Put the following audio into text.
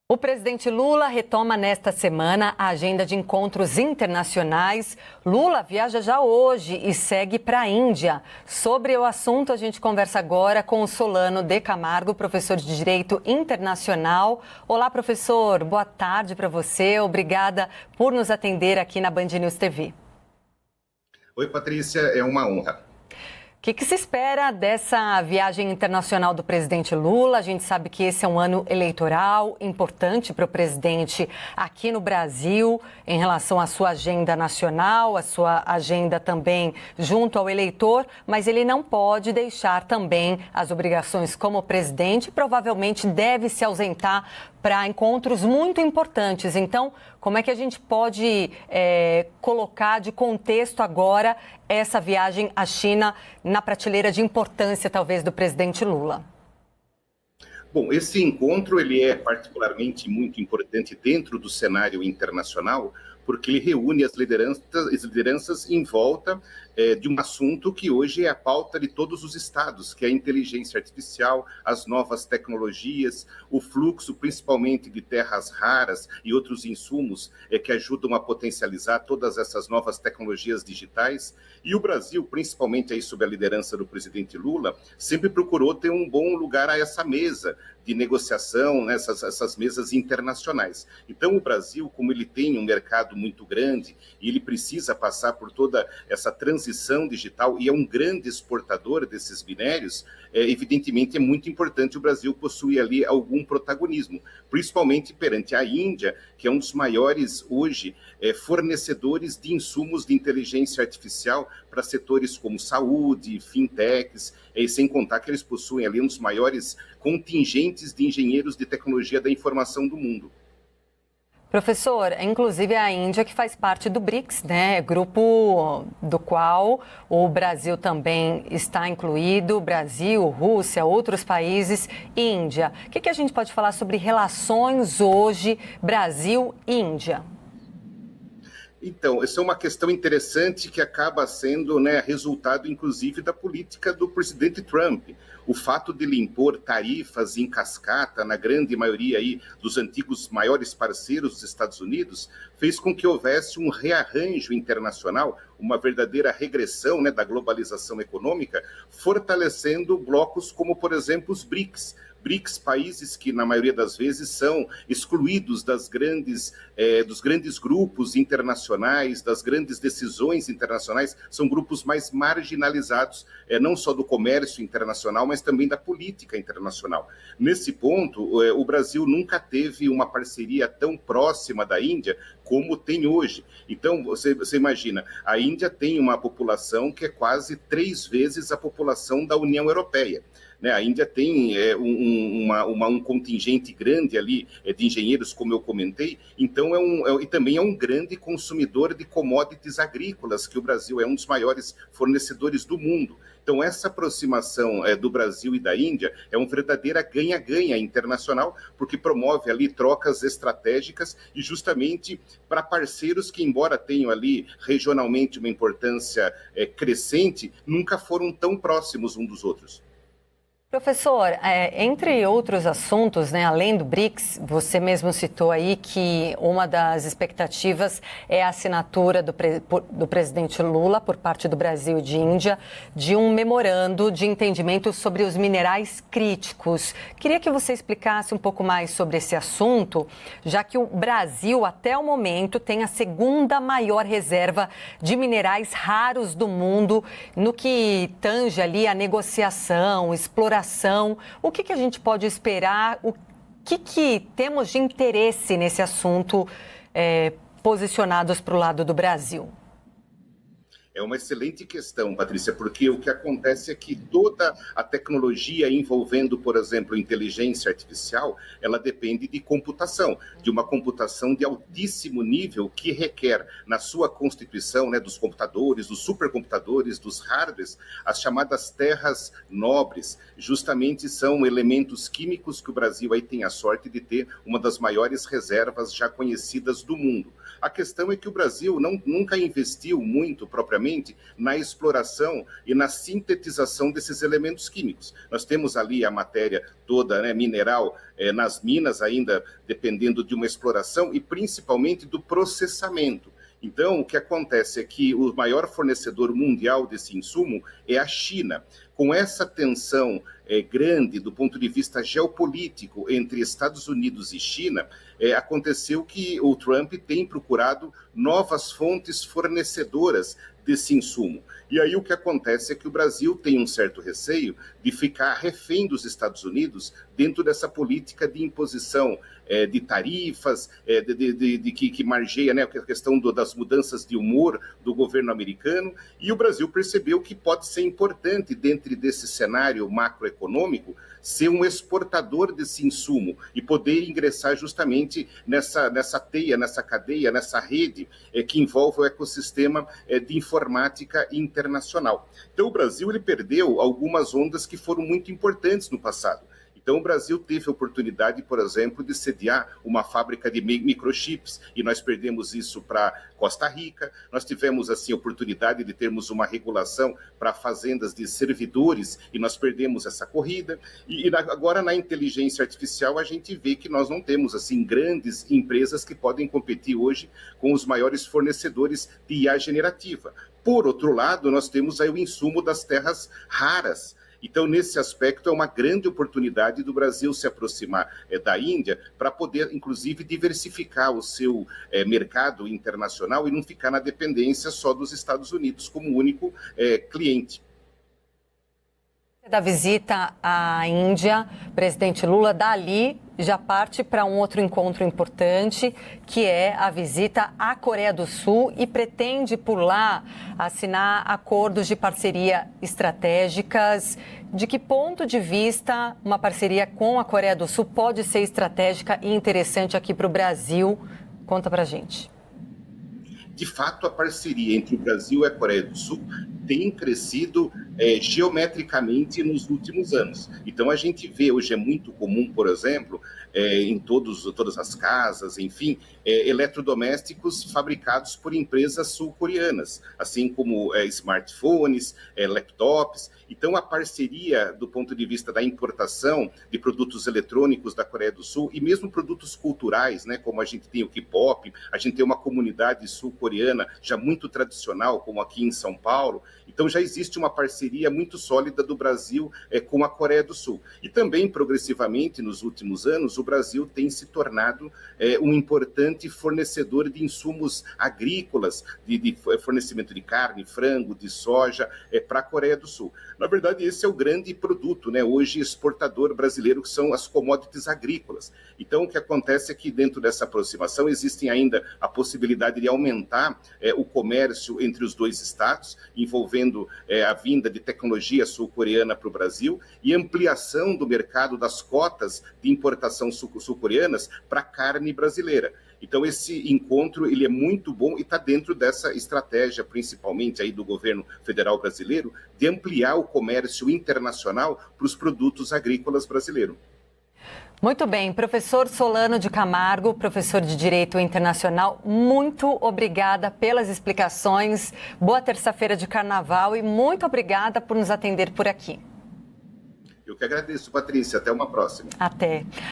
O presidente Lula retoma nesta semana a agenda de encontros internacionais. Lula viaja já hoje e segue para a Índia. Sobre o assunto, a gente conversa agora com o Solano de Camargo, professor de Direito Internacional. Olá, professor. Boa tarde para você. Obrigada por nos atender aqui na Band News TV. Oi, Patrícia. É uma honra. O que se espera dessa viagem internacional do presidente Lula? A gente sabe que esse é um ano eleitoral importante para o presidente aqui no Brasil, em relação à sua agenda nacional, à sua agenda também junto ao eleitor, mas ele não pode deixar também as obrigações como presidente, provavelmente deve se ausentar para encontros muito importantes. Então, como é que a gente pode colocar de contexto agora essa viagem à China na prateleira de importância, talvez, do presidente Lula? Bom, esse encontro ele é particularmente muito importante dentro do cenário internacional, porque ele reúne as lideranças em volta de um assunto que hoje é a pauta de todos os estados, que é a inteligência artificial, as novas tecnologias, o fluxo principalmente de terras raras e outros insumos que ajudam a potencializar todas essas novas tecnologias digitais. E o Brasil, principalmente aí sob a liderança do presidente Lula, sempre procurou ter um bom lugar a essa mesa de negociação, né, essas mesas internacionais. Então o Brasil, como ele tem um mercado muito grande e ele precisa passar por toda essa transição digital e é um grande exportador desses minérios, evidentemente é muito importante o Brasil possuir ali algum protagonismo, principalmente perante a Índia, que é um dos maiores hoje fornecedores de insumos de inteligência artificial para setores como saúde, fintechs, e sem contar que eles possuem ali um dos maiores contingentes de engenheiros de tecnologia da informação do mundo. Professor, inclusive a Índia que faz parte do BRICS, né? Grupo do qual o Brasil também está incluído, Brasil, Rússia, outros países e Índia. O que a gente pode falar sobre relações hoje Brasil e Índia? Então, essa é uma questão interessante que acaba sendo, né, resultado, inclusive, da política do presidente Trump. O fato de ele impor tarifas em cascata na grande maioria aí dos antigos maiores parceiros dos Estados Unidos fez com que houvesse um rearranjo internacional, uma verdadeira regressão, né, da globalização econômica, fortalecendo blocos como, por exemplo, os BRICS. BRICS, países que, na maioria das vezes, são excluídos dos grandes grupos internacionais, das grandes decisões internacionais, são grupos mais marginalizados, não só do comércio internacional, mas também da política internacional. Nesse ponto, o Brasil nunca teve uma parceria tão próxima da Índia como tem hoje. Então, você imagina, a Índia tem uma população que é quase 3 vezes a população da União Europeia. A Índia tem um contingente grande ali de engenheiros, como eu comentei, então e também é um grande consumidor de commodities agrícolas, que o Brasil é um dos maiores fornecedores do mundo. Então, essa aproximação do Brasil e da Índia é uma verdadeira ganha-ganha internacional, porque promove ali trocas estratégicas e justamente para parceiros que, embora tenham ali regionalmente uma importância crescente, nunca foram tão próximos um dos outros. Professor, entre outros assuntos, né, além do BRICS, você mesmo citou aí que uma das expectativas é a assinatura do presidente Lula, por parte do Brasil e de Índia, de um memorando de entendimento sobre os minerais críticos. Queria que você explicasse um pouco mais sobre esse assunto, já que o Brasil, até o momento, tem a segunda maior reserva de minerais raros do mundo, no que tange ali a negociação, exploração. O que a gente pode esperar? O que temos de interesse nesse assunto posicionados para o lado do Brasil? É uma excelente questão, Patrícia, porque o que acontece é que toda a tecnologia envolvendo, por exemplo, inteligência artificial, ela depende de computação, de uma computação de altíssimo nível que requer, na sua constituição, né, dos computadores, dos supercomputadores, dos hardwares, as chamadas terras nobres. Justamente são elementos químicos que o Brasil aí tem a sorte de ter uma das maiores reservas já conhecidas do mundo. A questão é que o Brasil nunca investiu muito propriamente especificamente na exploração e na sintetização desses elementos químicos. Nós temos ali a matéria toda, né, mineral, nas minas ainda, dependendo de uma exploração e principalmente do processamento. Então, o que acontece é que o maior fornecedor mundial desse insumo é a China. Com essa tensão grande do ponto de vista geopolítico entre Estados Unidos e China, aconteceu que o Trump tem procurado novas fontes fornecedoras desse insumo. E aí o que acontece é que o Brasil tem um certo receio de ficar refém dos Estados Unidos dentro dessa política de imposição de tarifas, que margeia, né, a questão das mudanças de humor do governo americano, e o Brasil percebeu que pode ser importante, dentro desse cenário macroeconômico, ser um exportador desse insumo e poder ingressar justamente nessa teia, nessa cadeia, nessa rede que envolve o ecossistema de informática internacional. Então, o Brasil ele perdeu algumas ondas que foram muito importantes no passado. Então, o Brasil teve a oportunidade, por exemplo, de sediar uma fábrica de microchips, e nós perdemos isso para Costa Rica. Nós tivemos, assim, a oportunidade de termos uma regulação para fazendas de servidores, e nós perdemos essa corrida. E agora, na inteligência artificial, a gente vê que nós não temos, assim, grandes empresas que podem competir hoje com os maiores fornecedores de IA generativa. Por outro lado, nós temos aí o insumo das terras raras. Então, nesse aspecto, é uma grande oportunidade do Brasil se aproximar da Índia para poder, inclusive, diversificar o seu mercado internacional e não ficar na dependência só dos Estados Unidos como único cliente. Da visita à Índia, presidente Lula, dali já parte para um outro encontro importante, que é a visita à Coreia do Sul, e pretende por lá assinar acordos de parceria estratégicas. De que ponto de vista uma parceria com a Coreia do Sul pode ser estratégica e interessante aqui para o Brasil? Conta para a gente. De fato, a parceria entre o Brasil e a Coreia do Sul tem crescido geometricamente nos últimos anos. Então, a gente vê, hoje é muito comum, por exemplo, em todas as casas, enfim, eletrodomésticos fabricados por empresas sul-coreanas, assim como smartphones, laptops. Então, a parceria do ponto de vista da importação de produtos eletrônicos da Coreia do Sul e mesmo produtos culturais, né, como a gente tem o K-pop, a gente tem uma comunidade sul-coreana já muito tradicional, como aqui em São Paulo. Então, já existe uma parceria muito sólida do Brasil com a Coreia do Sul. E também, progressivamente, nos últimos anos, o Brasil tem se tornado um importante fornecedor de insumos agrícolas, de fornecimento de carne, frango, de soja, para a Coreia do Sul. Na verdade, esse é o grande produto, né, hoje exportador brasileiro, que são as commodities agrícolas. Então, o que acontece é que dentro dessa aproximação existem ainda a possibilidade de aumentar o comércio entre os dois estados, envolvendo a vinda de tecnologia sul-coreana para o Brasil e ampliação do mercado das cotas de importação sul-coreanas para carne brasileira. Então, esse encontro ele é muito bom e está dentro dessa estratégia, principalmente aí do governo federal brasileiro, de ampliar o comércio internacional para os produtos agrícolas brasileiros. Muito bem, professor Solano de Camargo, professor de Direito Internacional, muito obrigada pelas explicações. Boa terça-feira de carnaval e muito obrigada por nos atender por aqui. Eu que agradeço, Patrícia. Até uma próxima. Até.